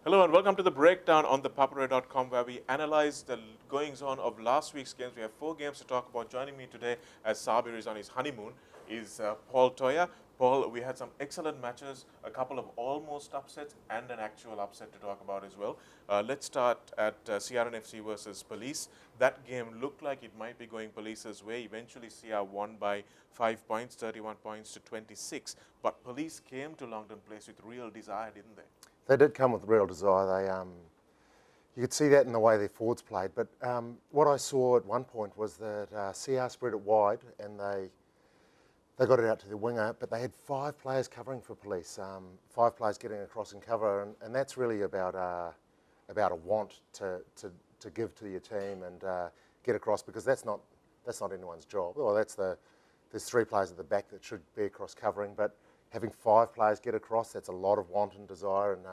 Hello and welcome to the breakdown on ThePapare.com, where we analyze the goings-on of last week's games. We have 4 games to talk about. Joining me today, as Sabir is on his honeymoon, is Paul Toya. Paul, we had some excellent matches, a couple of almost upsets and an actual upset to talk about as well. Let's start at CR FC versus Police. That game looked like it might be going Police's way. Eventually, CR won by 5 points, 31 points to 26. But Police came to Longton Place with real desire, didn't they? They did come with real desire. You could see that in the way their forwards played. But what I saw at one point was that CR spread it wide and they got it out to the winger, but they had 5 players covering for Police, 5 players getting across and cover, and that's really about a want to give to your team and get across, because that's not anyone's job. Well, there's 3 players at the back that should be across covering, but having 5 players get across, that's a lot of want and desire, and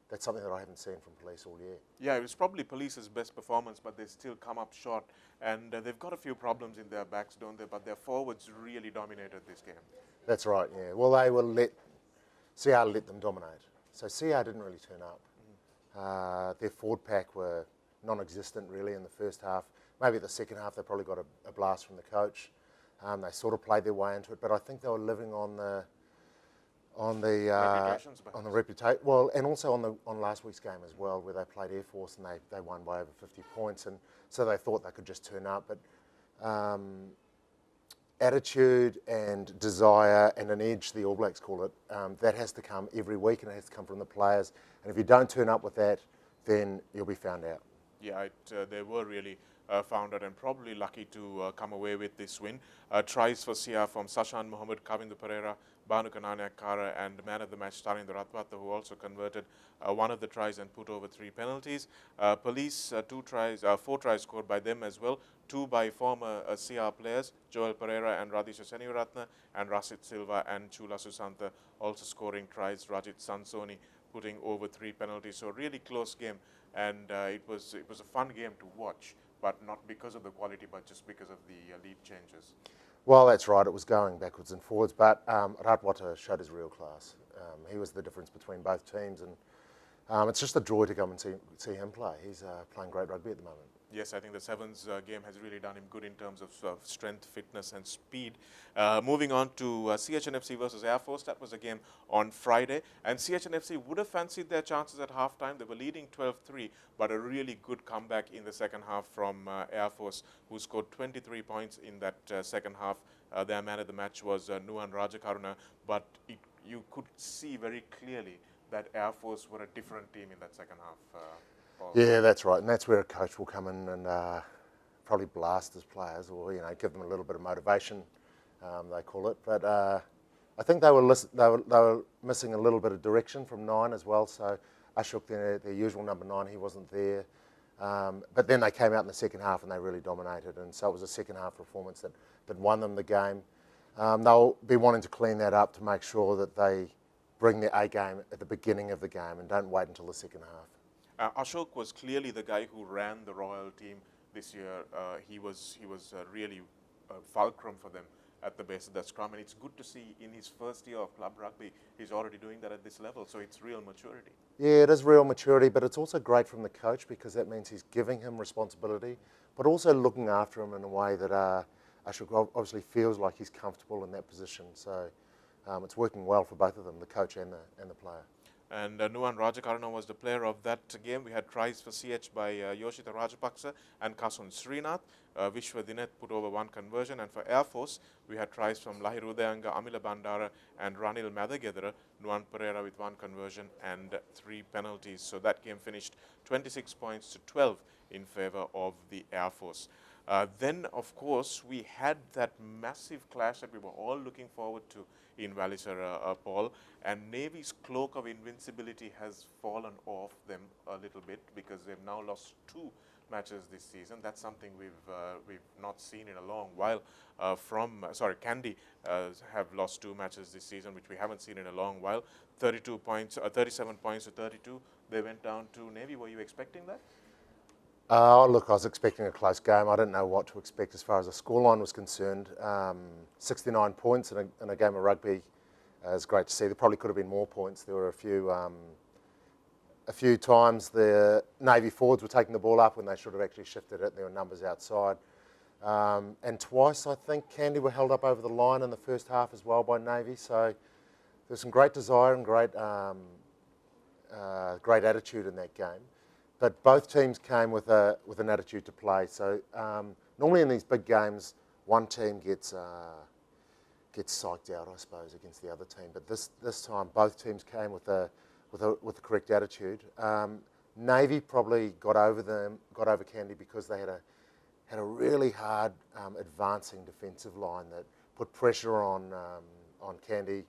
that's something that I haven't seen from Police all year. Yeah, it was probably Police's best performance, but they still come up short. And they've got a few problems in their backs, don't they? But their forwards really dominated this game. That's right, yeah. Well, CR let them dominate. So CR didn't really turn up. Their forward pack were non-existent really in the first half. Maybe the second half they probably got a blast from the coach. They sort of played their way into it, but I think they were living on the reputation. Well, and also on last week's game as well, where they played Airforce and they won by over 50 points, and so they thought they could just turn up. But attitude and desire and an edge, the All Blacks call it, that has to come every week, and it has to come from the players. And if you don't turn up with that, then you'll be found out. Yeah, they were really found out and probably lucky to come away with this win. Tries for CR from Sashan Mohammed, Kavindu Pereira, Banu Kanania Kara, and man of the match Tarinder Ratwata, who also converted one of the tries and put over 3 penalties. Police, 4 tries scored by them as well, 2 by former CR players, Joel Pereira and Radisha Senivaratna, and Rasit Silva and Chula Susanta also scoring tries, Rajit Sansoni putting over 3 penalties. So really close game, and it was a fun game to watch, but not because of the quality, but just because of the lead changes. Well, that's right. It was going backwards and forwards, but Ratwata showed his real class. He was the difference between both teams, and it's just a joy to come and see him play. He's playing great rugby at the moment. Yes, I think the Sevens game has really done him good in terms of strength, fitness and speed. Moving on to CHNFC versus Airforce. That was a game on Friday, and CHNFC would have fancied their chances at halftime. They were leading 12-3, but a really good comeback in the second half from Airforce, who scored 23 points in that second half. Their man of the match was Nuan Rajakaruna, but you could see very clearly that Airforce were a different team in that second half. Yeah, that's right, and that's where a coach will come in and probably blast his players, or give them a little bit of motivation, they call it. But I think they were missing a little bit of direction from 9 as well. So Ashok, their usual number 9, he wasn't there. But then they came out in the second half and they really dominated, and so it was a second half performance that won them the game. They'll be wanting to clean that up to make sure that they bring their A game at the beginning of the game and don't wait until the second half. Ashok was clearly the guy who ran the Royal team this year. He was really fulcrum for them at the base of the scrum, and it's good to see in his first year of club rugby he's already doing that at this level, so it's real maturity. Yeah, it is real maturity, but it's also great from the coach, because that means he's giving him responsibility, but also looking after him in a way that Ashok obviously feels like he's comfortable in that position. So it's working well for both of them, the coach and the player. And Nuan Rajakaruna was the player of that game. We had tries for CH by Yoshita Rajapaksa and Kasun Srinath. Vishwa Dinet put over 1 conversion. And for Air Force, we had tries from Lahiru Udayanga, Amila Bandara and Ranil Madagedara. Nuan Pereira with 1 conversion and 3 penalties. So that game finished 26 points to 12 in favour of the Air Force. Then, of course, we had that massive clash that we were all looking forward to in Welisara, Paul, and Navy's cloak of invincibility has fallen off them a little bit, because they've now lost 2 matches this season. That's something we've not seen in a long while. Kandy have lost 2 matches this season, which we haven't seen in a long while. 37 points to 32. They went down to Navy. Were you expecting that? Look, I was expecting a close game. I didn't know what to expect as far as the scoreline was concerned. 69 points in a game of rugby is great to see. There probably could have been more points. There were a A few times the Navy forwards were taking the ball up when they should have actually shifted it. There were numbers outside. And twice, I think, Kandy were held up over the line in the first half as well by Navy. So there's some great desire and great attitude in that game. But both teams came with an attitude to play. So normally in these big games, one team gets psyched out, I suppose, against the other team. But this time, both teams came with the correct attitude. Navy probably got over Kandy because they had a really hard advancing defensive line that put pressure on Kandy.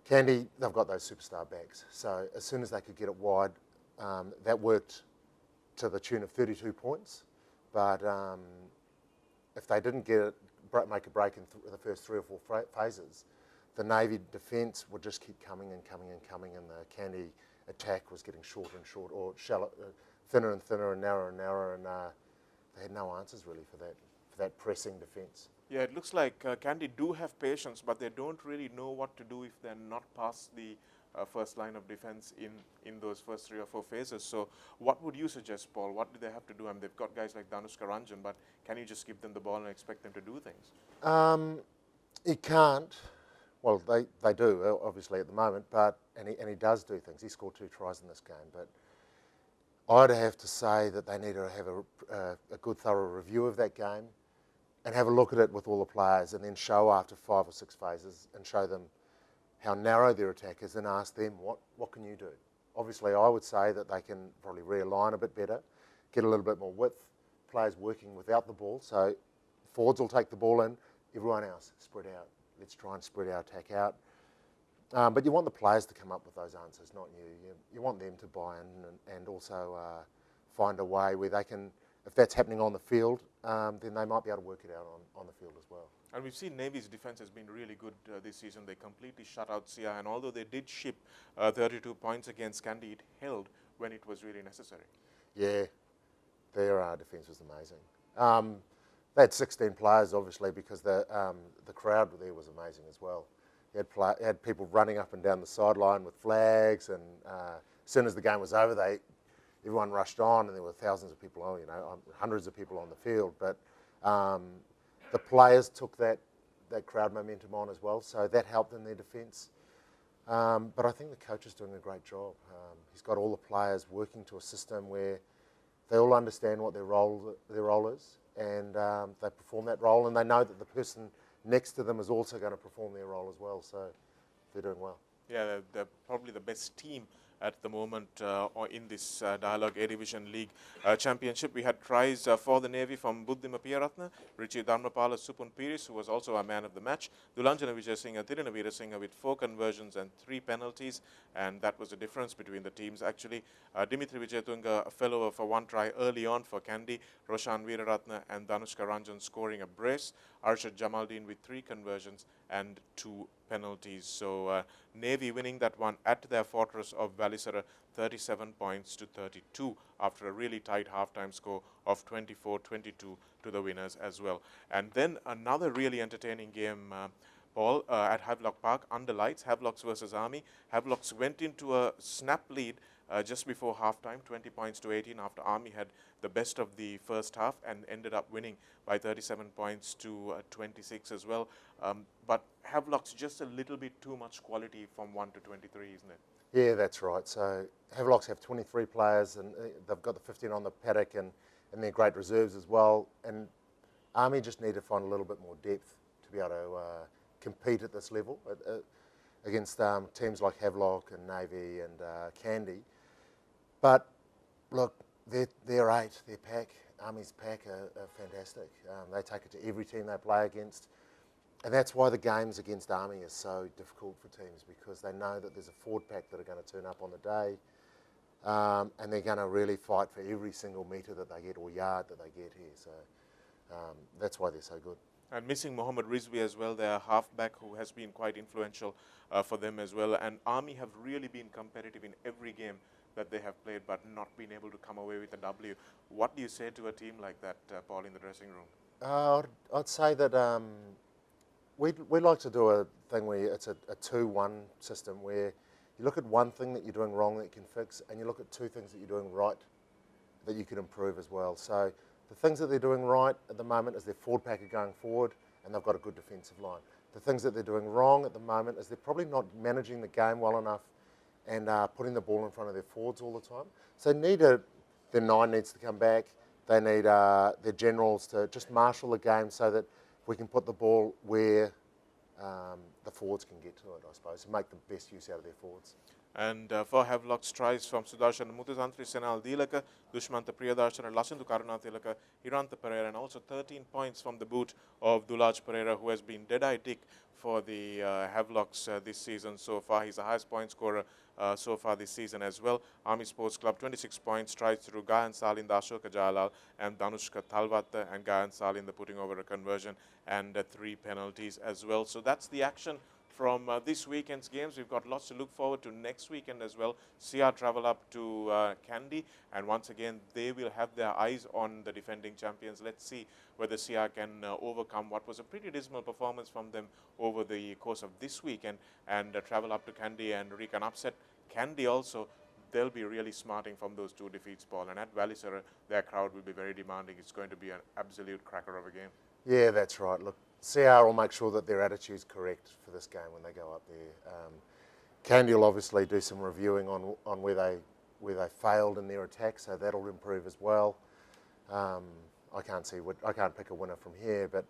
Kandy, they've got those superstar backs. So as soon as they could get it wide, that worked to the tune of 32 points. But if they didn't make a break in the first 3 or 4 phases, the Navy defence would just keep coming and coming and coming, and the Kandy attack was getting shorter and shorter, or thinner and thinner and narrower and narrower, and they had no answers really for that pressing defence. Yeah, it looks like Kandy do have patience, but they don't really know what to do if they're not past the first line of defence in those first 3 or 4 phases. So what would you suggest, Paul? What do they have to do? I mean, they've got guys like Danushka Ranjan, but can you just give them the ball and expect them to do things? You can't. Well, they do, obviously, at the moment, but and he does do things. He scored 2 tries in this game, but I'd have to say that they need to have a good, thorough review of that game and have a look at it with all the players, and then show after 5 or 6 phases and show them how narrow their attack is, and ask them, what can you do? Obviously, I would say that they can probably realign a bit better, get a little bit more width, players working without the ball. So forwards will take the ball in, everyone else spread out. Let's try and spread our attack out. But you want the players to come up with those answers, not you. You want them to buy in and also find a way where they can, if that's happening on the field, then they might be able to work it out on the field as well. And we've seen Navy's defence has been really good this season. They completely shut out CR, and although they did ship 32 points against Kandy, it held when it was really necessary. Yeah, their defence was amazing. They had 16 players, obviously, because the crowd there was amazing as well. You had people running up and down the sideline with flags, and as soon as the game was over, everyone rushed on, and there were thousands of people, hundreds of people on the field. But the players took that crowd momentum on as well, so that helped in their defence. But I think the coach is doing a great job. He's got all the players working to a system where they all understand what their role is, and they perform that role, and they know that the person next to them is also going to perform their role as well, so they're doing well. Yeah, they're probably the best team at the moment or in this Dialog A Division League Championship. We had tries for the Navy from Buddhima Piyaratna, Richie Dharmapala Supun Piris, who was also a man of the match, Dulanjana Vijayasinghe, Tiruna Veerasinghe with 4 conversions and 3 penalties, and that was the difference between the teams actually. Dimitri Vijayatunga, a fellow for 1 try early on for Kandy, Roshan Veeraratna and Danushka Ranjan scoring a brace, Arshad Jamaldeen with 3 conversions and 2 penalties. So Navy winning that one at their fortress of Welisara, 37 points to 32 after a really tight halftime score of 24-22 to the winners as well. And then another really entertaining game, Paul, at Havelock Park under lights, Havelocks versus Army. Havelocks went into a snap lead just before halftime, 20 points to 18 after Army had the best of the first half and ended up winning by 37 points to 26 as well. But Havelocks just a little bit too much quality from 1 to 23, isn't it? Yeah, that's right. So Havelocks have 23 players, and they've got the 15 on the paddock, and they're great reserves as well. And Army just need to find a little bit more depth to be able to compete at this level against teams like Havelock and Navy and Kandy. But look, their 8, their pack, Army's pack are fantastic. They take it to every team they play against. And that's why the games against Army is so difficult for teams, because they know that there's a forward pack that are going to turn up on the day, and they're going to really fight for every single metre that they get or yard that they get here. So that's why they're so good. And missing Mohammed Rizvi as well, their halfback, who has been quite influential for them as well. And Army have really been competitive in every game that they have played, but not been able to come away with a W. What do you say to a team like that, Paul, in the dressing room? I'd say that we like to do a thing where it's a 2-1 system where You look at one thing that you're doing wrong that you can fix, and you look at two things that you're doing right that you can improve as well. So the things that they're doing right at the moment is their forward pack are going forward, and they've got a good defensive line. The things that they're doing wrong at the moment is they're probably not managing the game well enough and putting the ball in front of their forwards all the time. So their 9 needs to come back. They need their generals to just marshal the game so that we can put the ball where the forwards can get to it, I suppose, and make the best use out of their forwards. And for Havelocks, tries from Sudarshan Mutazantri, Senal Dilaka, Dushmanta Priyadarshana, Lashindu Karunatilaka, Hiranta Pereira, and also 13 points from the boot of Dulaj Pereira, who has been dead-eye dick for the Havelocks this season so far. He's the highest point scorer so far this season as well. Army Sports Club, 26 points, tries through Gayan Salinda, Ashoka Jalal, and Danushka Talvatta, and Gayan Salinda putting over a conversion and 3 penalties as well. So that's the action from this weekend's games. We've got lots to look forward to next weekend as well. CR travel up to Kandy, and once again they will have their eyes on the defending champions. Let's see whether CR can overcome what was a pretty dismal performance from them over the course of this weekend and travel up to Kandy and wreak an upset. Kandy also, they'll be really smarting from those 2 defeats, Paul, and at Welisara their crowd will be very demanding. It's going to be an absolute cracker of a game. Yeah, that's right. Look, CR will make sure that their attitude's correct for this game when they go up there. Kandy will obviously do some reviewing on where they failed in their attack, so that'll improve as well. I can't pick a winner from here, but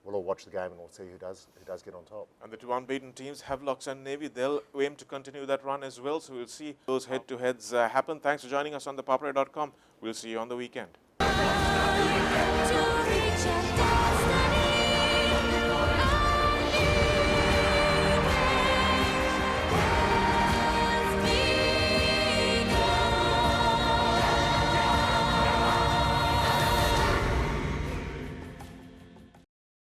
we'll all watch the game and we'll see who does get on top. And the 2 unbeaten teams, Havelocks and Navy, they'll aim to continue that run as well. So we'll see those head-to-heads happen. Thanks for joining us on ThePapare.com. We'll see you on the weekend.